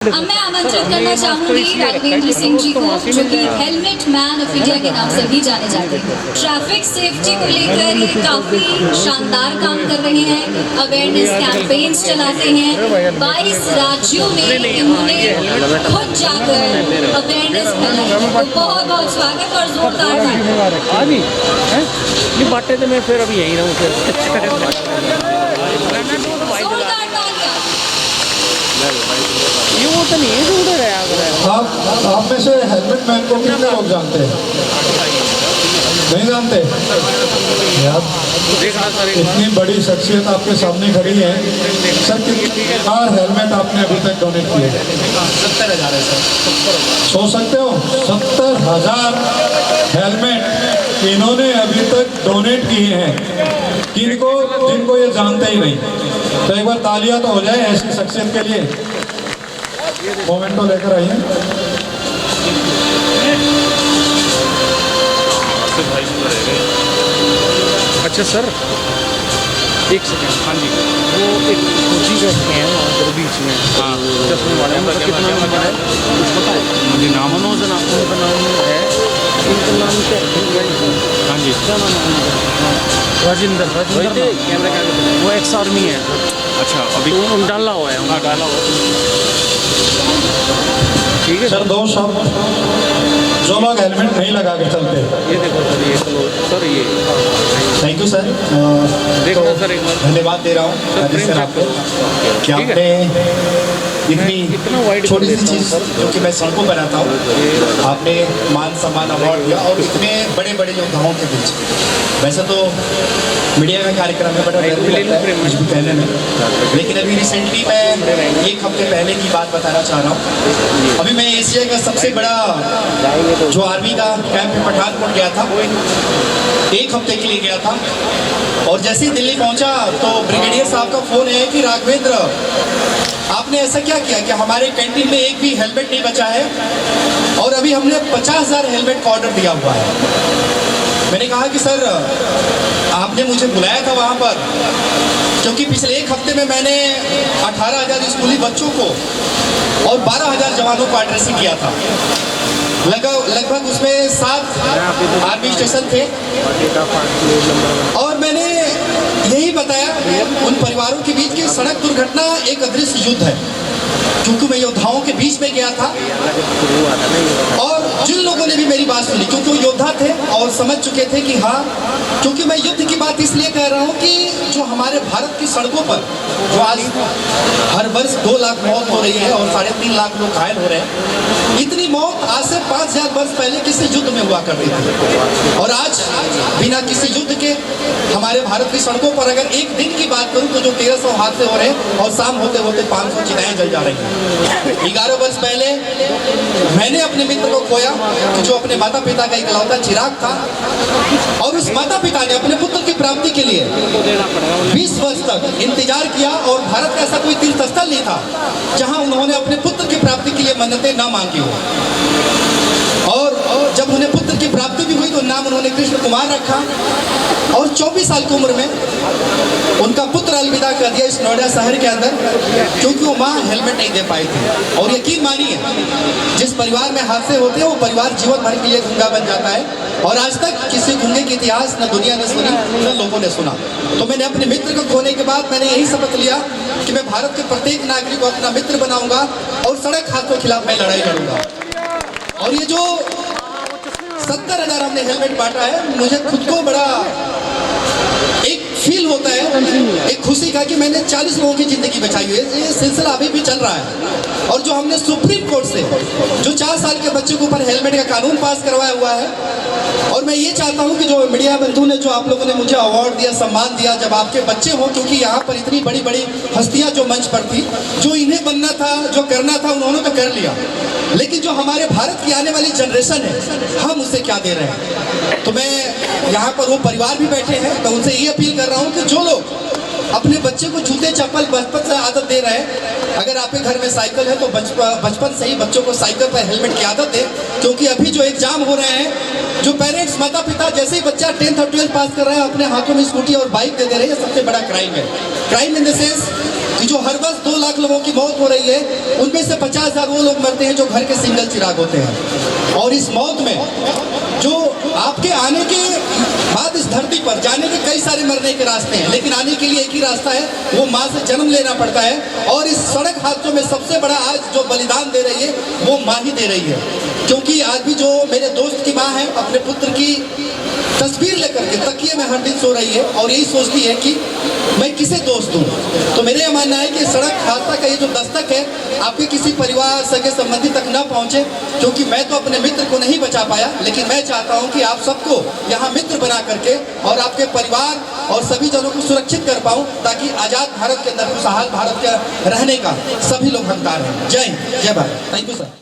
अब मैं आमंत्रित करना चाहूंगी राघवेंद्र सिंह जी को, जो कि हेलमेट मैन ऑफ इंडिया के नाम से भी जाने जाते हैं। ट्रैफिक सेफ्टी को लेकर ये काफी शानदार काम कर रहे हैं, अवेयरनेस कैंपेन्स चलाते हैं। 22 राज्यों में इन्होंने खुद जाकर अवेयरनेस फैलाई। तो बहुत बहुत स्वागत और जोरदार बाटे तो मैं फिर अभी यहीं रहूँ ये वो तो नहीं है जो उधर है अगर आप में से हेलमेट मैन को कितने लोग जानते हैं? नहीं जानते यार, इतनी बड़ी शख्सियत आपके सामने खड़ी है सर। कितना हेलमेट आपने अभी तक डोनेट किए? 70,000 है सर। सोच सकते हो 70,000 हेलमेट इन्होंने अभी तक डोनेट किए हैं। किनको? जिनको ये जानते ही नहीं। तो एक बार तालियां तो हो जाए ऐसी शख्सियत के लिए। मोमेंटो लेकर आइए। अच्छा सर एक सेकेंड, हाँ जी, वो एक कुर्सी बैठते हैं वहाँ बीच में, हाँ चश्मे वाले, उनका कितना नंबर है कुछ पता है? मुझे नाम उनका नाम है, इनका नाम क्या है? हाँ जी, क्या नाम है? राजेंद्र कैमरा क्या कहते हैं, वो एक्स आर्मी है। अच्छा, अभी तो डाला हुआ है। हाँ डाला हुआ है। ठीक है सर, दो शब्द जो लोग हेलमेट नहीं लगा के चलते। ये देखो सर, ये सर ये थैंक यू सर। देखो सर एक बार धन्यवाद दे रहा हूँ सर आपको कि आपने इतनी छोटी सी चीज़ जो कि मैं सड़कों पर आता हूँ, आपने मान सम्मान अवार्ड दिया और इतने बड़े बड़े योद्धाओं के बीच। वैसे तो मीडिया का कार्यक्रम है, बड़ा डर भी लगता है कुछ भी कहने में, लेकिन अभी रिसेंटली मैं 1 हफ्ते पहले की बात बताना चाह रहा हूँ। अभी मैं एशिया का सबसे बड़ा जो आर्मी का कैंप है पठानकोट गया था, 1 हफ्ते के लिए गया था। और जैसे ही दिल्ली पहुंचा तो ब्रिगेडियर साहब का फ़ोन है कि राघवेंद्र, आपने ऐसा क्या किया कि हमारे कैंटीन में एक भी हेलमेट नहीं बचा है और अभी हमने 50,000 हेलमेट का ऑर्डर दिया हुआ है। मैंने कहा कि सर, आपने मुझे बुलाया था वहाँ पर क्योंकि पिछले 1 हफ्ते में मैंने 18,000 स्कूली बच्चों को और 12,000 जवानों को एड्रेसिंग किया था। लगभग उसमें 7 आर्मी स्टेशन थे और मैंने यही बताया उन परिवारों के बीच की सड़क दुर्घटना एक अदृश्य युद्ध है, क्योंकि मैं योद्धाओं के बीच में गया था और जिन लोगों ने भी मेरी बात सुनी, क्योंकि वो योद्धा थे और समझ चुके थे कि हाँ, क्योंकि मैं युद्ध की बात इसलिए कह रहा हूँ कि जो हमारे भारत की सड़कों पर जो आज हर वर्ष 2 लाख मौत हो रही है और 3.5 लाख लोग घायल हो रहे हैं, इतनी मौत आज से 5,000 वर्ष पहले किसी युद्ध में हुआ करती थी। और आज बिना किसी युद्ध के हमारे भारत की सड़कों पर अगर एक दिन की बात करूं तो जो 1300 हादसे हो रहे हैं और शाम होते होते 500 चिताएं जल जा रही हैं। 11 वर्ष पहले मैंने अपने मित्र को खोया कि जो अपने माता पिता का इकलौता चिराग था, और उस माता पिता ने अपने पुत्र की प्राप्ति के लिए 20 वर्ष तक इंतजार किया और भारत का ऐसा कोई तीर्थ स्थल नहीं था जहां उन्होंने अपने पुत्र की प्राप्ति के लिए मन्नतें ना मांगी हो। और जब उन्हें पुत्र की प्राप्ति भी हुई तो नाम उन्होंने कृष्ण कुमार रखा और 24 साल की उम्र में उनका पुत्र अलविदा कर दिया इस नोएडा शहर के अंदर, क्योंकि वो माँ हेलमेट नहीं दे पाई थी। और यकीन मानिए, जिस परिवार में हादसे होते हैं वो परिवार जीवन भर के लिए गूंगा बन जाता है। और आज तक किसी गूंगे की इतिहास न दुनिया ने सुनी न लोगों ने सुना। तो मैंने अपने मित्र को खोने के बाद मैंने यही शपथ लिया कि मैं भारत के प्रत्येक नागरिक को अपना मित्र बनाऊंगा और सड़क हादसों के खिलाफ मैं लड़ाई लड़ूंगा। और ये जो 70,000 हमने हेलमेट बांटा है, मुझे खुद को बड़ा एक फील होता है, एक खुशी का कि मैंने 40 लोगों की जिंदगी बचाई हुई है। ये सिलसिला अभी भी चल रहा है। और जो हमने सुप्रीम कोर्ट से जो 4 साल के बच्चों के ऊपर हेलमेट का कानून पास करवाया हुआ है, और मैं ये चाहता हूँ कि जो मीडिया बंधु ने, जो आप लोगों ने मुझे अवार्ड दिया, सम्मान दिया, जब आपके बच्चे हों, क्योंकि यहाँ पर इतनी बड़ी बड़ी हस्तियाँ जो मंच पर थी, जो इन्हें बनना था, जो करना था, उन्होंने तो कर लिया, लेकिन जो हमारे भारत की आने वाली जनरेशन है, हम उसे क्या दे रहे हैं। तो मैं यहाँ पर वो परिवार भी बैठे हैं, तो उनसे ये अपील कर रहा हूँ कि जो लोग अपने बच्चे को जूते चप्पल बचपन से आदत दे रहे हैं, अगर आपके घर में साइकिल है तो बचपन से ही बच्चों को साइकिल पर हेलमेट की आदत है। क्योंकि अभी जो एग्जाम हो रहे हैं, जो पेरेंट्स माता पिता जैसे ही बच्चा 10th और 12th पास कर रहा है अपने हाथों में स्कूटी और बाइक दे रहे हैं, ये सबसे बड़ा क्राइम है। क्राइम इन द सेंस कि जो हर वर्ष 2 लाख लोगों की मौत हो रही है, उनमें से 50,000 वो लोग मरते हैं जो घर के सिंगल चिराग होते हैं। और इस मौत में जो आपके आने के बाद इस धरती पर जाने के कई सारे मरने के रास्ते हैं, लेकिन आने के लिए एक ही रास्ता है, वो माँ से जन्म लेना पड़ता है। और इस सड़क हादसों में सबसे बड़ा आज जो बलिदान दे रही है वो माँ ही दे रही है। क्योंकि आज भी जो मेरे दोस्त की माँ है अपने पुत्र की तस्वीर लेकर के तकिए में हर दिन सो रही है और यही सोचती है कि मैं किसे दोस्त दूं। तो मेरे यह मानना है कि सड़क हादसा का ये जो दस्तक है आपके किसी परिवार सगे संबंधी तक न पहुंचे, क्योंकि मैं तो अपने मित्र को नहीं बचा पाया, लेकिन मैं चाहता हूं कि आप सबको यहाँ मित्र बना करके और आपके परिवार और सभी जनों को सुरक्षित कर पाऊं, ताकि आज़ाद भारत के अंदर खुशहाल भारत के रहने का सभी लोग हकदार हैं। जय हिंद, जय भारत। Thank you sir.